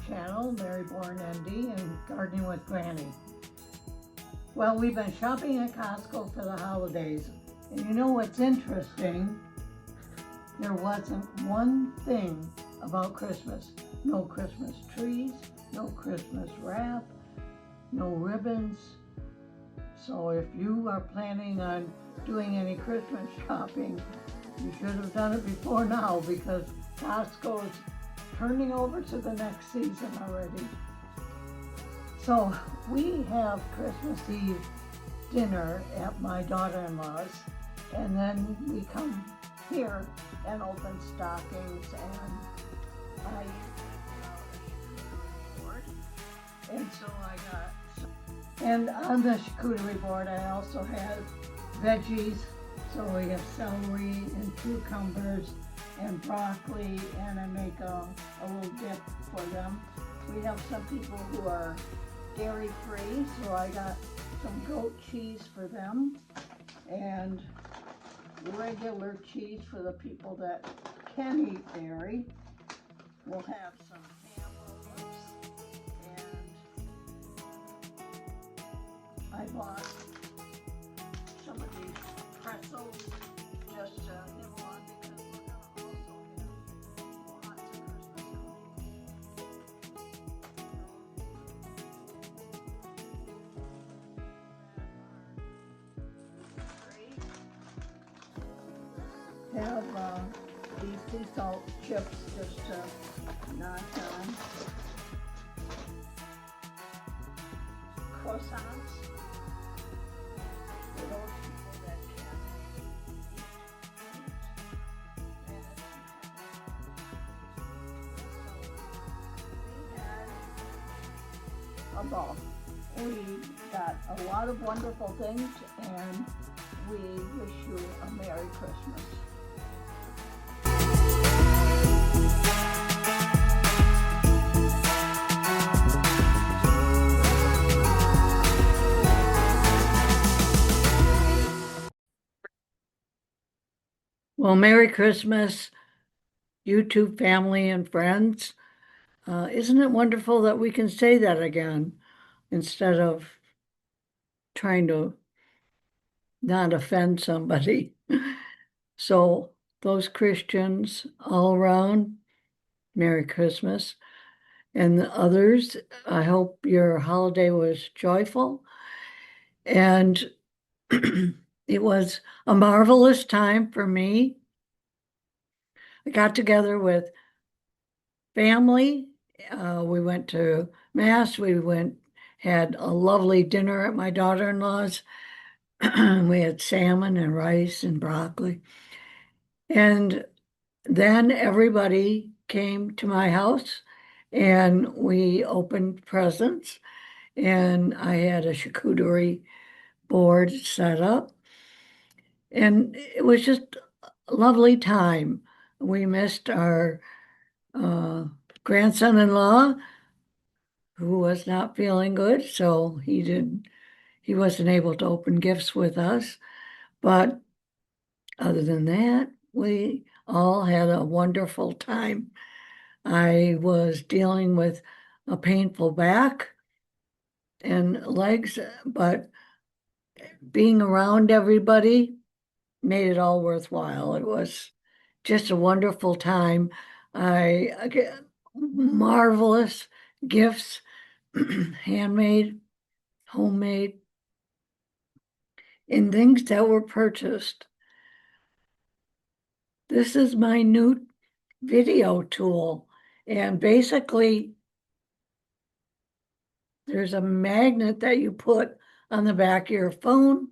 channel, Mary Born ND and Gardening with Granny. Well, we've been shopping at Costco for the holidays. And you know what's interesting? There wasn't one thing about Christmas. No Christmas trees, no Christmas wrap, no ribbons. So if you are planning on doing any Christmas shopping, you should have done it before now, because Costco is turning over to the next season already. So we have Christmas Eve dinner at my daughter-in-law's, and then we come here and open stockings, and so I got, and on the charcuterie board I also have veggies. So we have celery and cucumbers and broccoli, and I make a little dip for them. We have some people who are dairy free, so I got some goat cheese for them and regular cheese for the people that can eat dairy. We'll have some ham rolls, and I bought some of these pretzels just to nibble on, because we're gonna also have lots of Christmas cookies. Have these sea salt chips just to knock on. Croissants. For those people that can't eat. We had a ball. We got a lot of wonderful things, and we wish you a Merry Christmas. Well, Merry Christmas, YouTube family and friends. Isn't it wonderful that we can say that again instead of trying to not offend somebody? So those Christians all around, Merry Christmas. And the others, I hope your holiday was joyful. And it was a marvelous time for me. I got together with family. We went to Mass. Had a lovely dinner at my daughter-in-law's. We had salmon and rice and broccoli. And then everybody came to my house and we opened presents, and I had a charcuterie board set up. And it was just a lovely time. We missed our grandson-in-law, who was not feeling good, so he wasn't able to open gifts with us. But other than that, we all had a wonderful time. I was dealing with a painful back and legs, but being around everybody made it all worthwhile. It was just a wonderful time. I get marvelous gifts, handmade, homemade, and things that were purchased. This is my new video tool, and basically there's a magnet that you put on the back of your phone,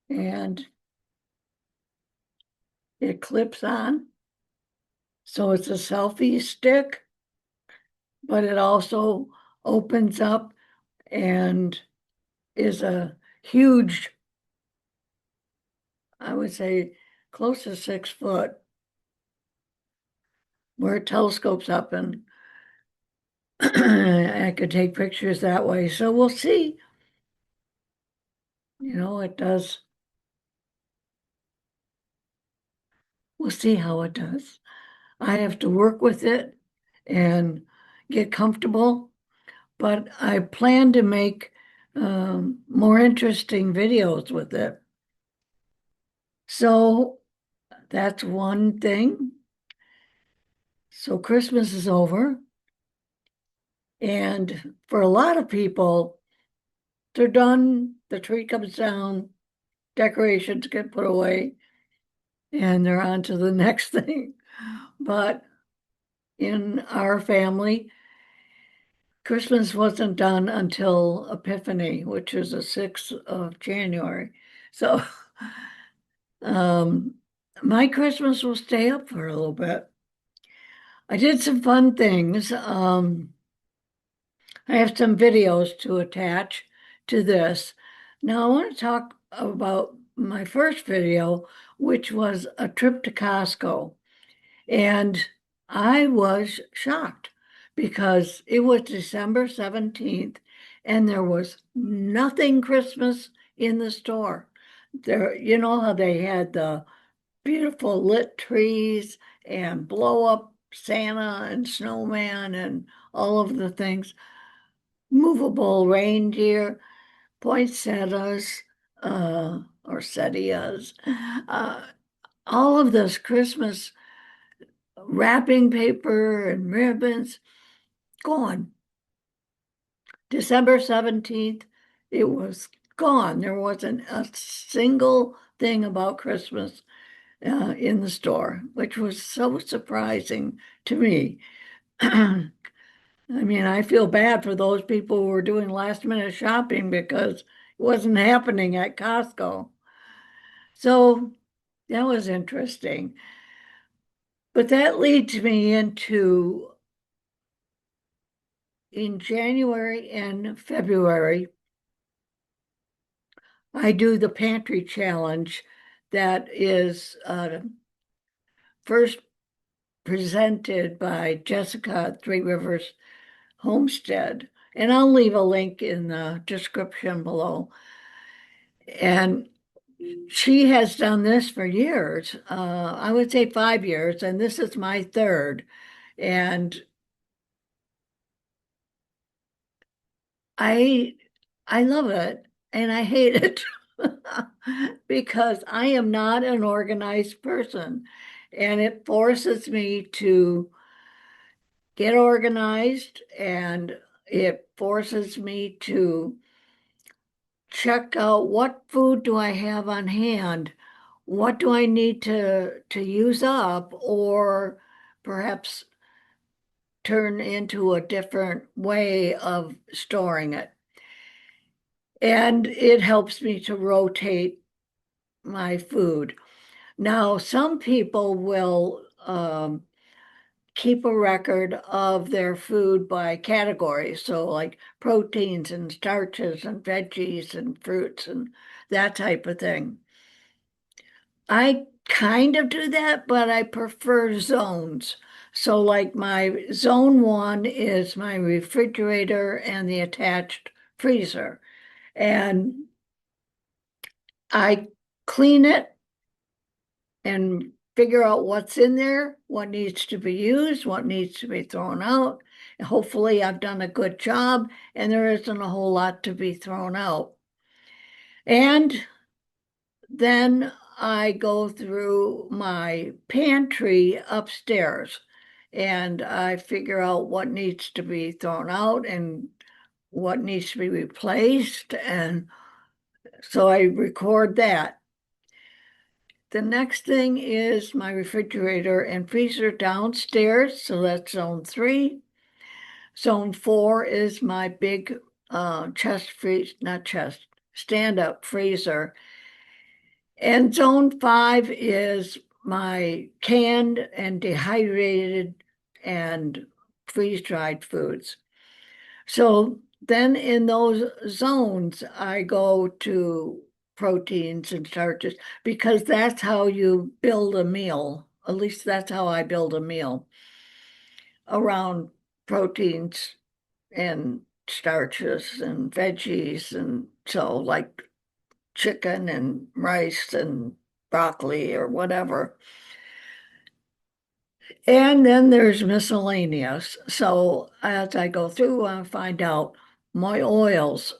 and it clips on. So it's a selfie stick, but it also opens up and is a huge, I would say close to 6 foot, where it telescopes up, and I could take pictures that way. So we'll see. It does. We'll see how it does. I have to work with it and get comfortable. But I plan to make more interesting videos with it. So that's one thing. So Christmas is over. And for a lot of people, they're done, the tree comes down, decorations get put away, and they're on to the next thing. But in our family, Christmas wasn't done until Epiphany, which is the 6th of January. So um, my Christmas will stay up for a little bit. I did some fun things. I have some videos to attach to this. Now, I want to talk about my first video, which was a trip to Costco. And I was shocked because it was December 17th and there was nothing Christmas in the store. There, you know how they had the beautiful lit trees and blow up Santa and snowman and all of the things, movable reindeer, poinsettias, or setias, uh, all of this Christmas wrapping paper and ribbons gone. December 17th, it was gone. There wasn't a single thing about Christmas in the store, which was so surprising to me. I mean, I feel bad for those people who were doing last minute shopping because it wasn't happening at Costco. So that was interesting. But that leads me into in January and February, I do the pantry challenge that is first presented by Jessica at Three Rivers Homestead. And I'll leave a link in the description below. And she has done this for years. I would say 5 years, and this is my third. And I I love it and I hate it because I am not an organized person and it forces me to get organized and it forces me to check out what food do I have on hand, what do I need to use up or perhaps turn into a different way of storing it. And it helps me to rotate my food. Now, some people will keep a record of their food by categories. So, like proteins and starches and veggies and fruits and that type of thing. I kind of do that, but I prefer zones. So, like my zone one is my refrigerator and the attached freezer. And I clean it and figure out what's in there, what needs to be used, what needs to be thrown out. Hopefully, I've done a good job and there isn't a whole lot to be thrown out. And then I go through my pantry upstairs and I figure out what needs to be thrown out and what needs to be replaced. And so I record that. The next thing is my refrigerator and freezer downstairs, so that's zone 3. Zone 4 is my big chest freeze, not chest, stand-up freezer. And zone 5 is my canned and dehydrated and freeze-dried foods. So then in those zones, I go to proteins and starches because that's how you build a meal. At least that's how I build a meal around proteins and starches and veggies. And so, like chicken and rice and broccoli or whatever. And then there's miscellaneous. So as I go through, I find out my oils,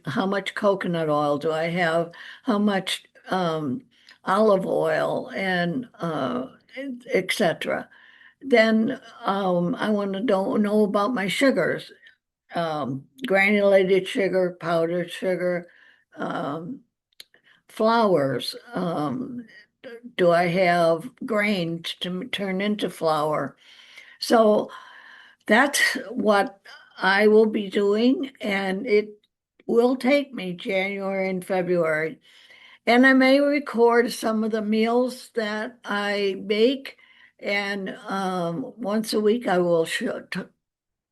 how much coconut oil do I have, how much olive oil, and etc. Then I want to know about my sugars, granulated sugar, powdered sugar, um, flours. Do I have grains to turn into flour? So that's what I will be doing, and it will take me January and February. And I may record some of the meals that I make, and once a week I will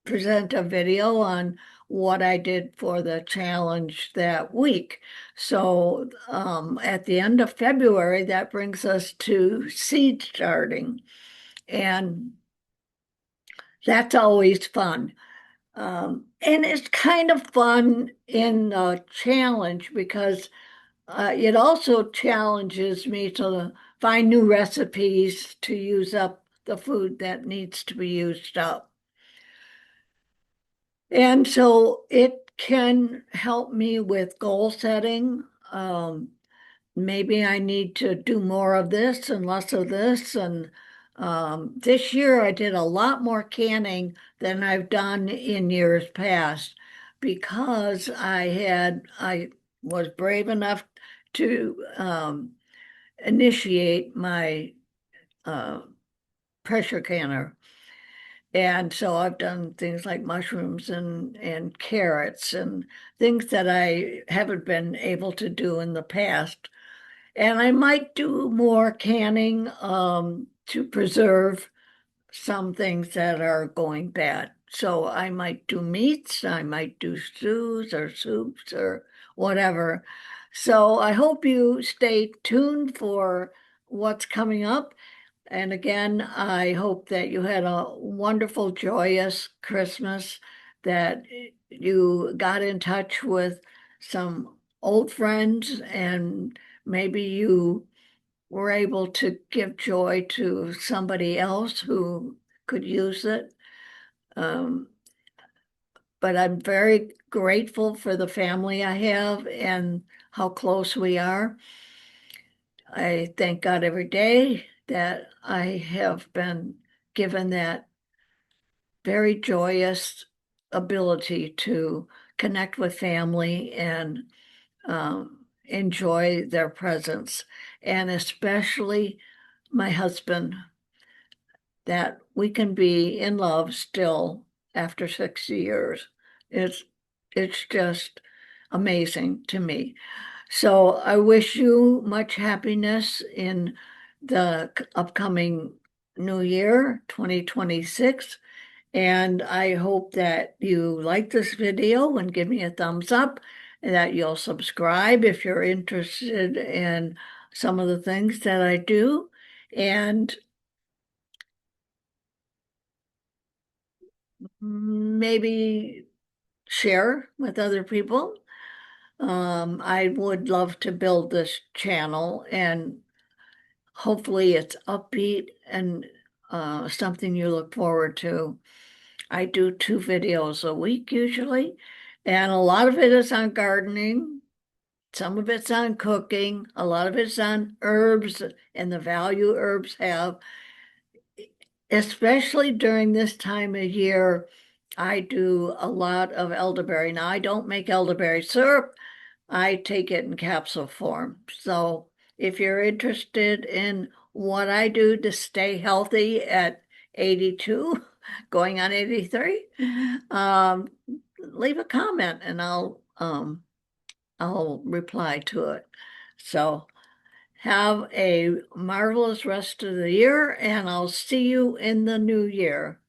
present a video on what I did for the challenge that week. So at the end of February, that brings us to seed starting, and that's always fun. And it's kind of fun in a challenge because it also challenges me to find new recipes to use up the food that needs to be used up. And so it can help me with goal setting. Maybe I need to do more of this and less of this. And this year I did a lot more canning than I've done in years past because I was brave enough to initiate my uh, pressure canner. And so I've done things like mushrooms and carrots and things that I haven't been able to do in the past. And I might do more canning to preserve some things that are going bad. So I might do meats, I might do stews or soups or whatever. So I hope you stay tuned for what's coming up. And again, I hope that you had a wonderful, joyous Christmas, that you got in touch with some old friends, and maybe you were able to give joy to somebody else who could use it. Um, but I'm very grateful for the family I have and how close we are. I thank God every day that I have been given that very joyous ability to connect with family and enjoy their presence, and especially my husband, that we can be in love still after 60 years. It's it's just amazing to me. So I wish you much happiness in the upcoming new year, 2026. And I hope that you like this video and give me a thumbs up, and that you'll subscribe if you're interested in some of the things that I do. And maybe share with other people. I would love to build this channel, and hopefully it's upbeat and something you look forward to. I do 2 videos a week usually, and a lot of it is on gardening. Some of it's on cooking, a lot of it's on herbs and the value herbs have. Especially during this time of year, I do a lot of elderberry. Now, I don't make elderberry syrup, I take it in capsule form. So, if you're interested in what I do to stay healthy at 82, going on 83, leave a comment and I'll reply to it. So, have a marvelous rest of the year, and I'll see you in the new year.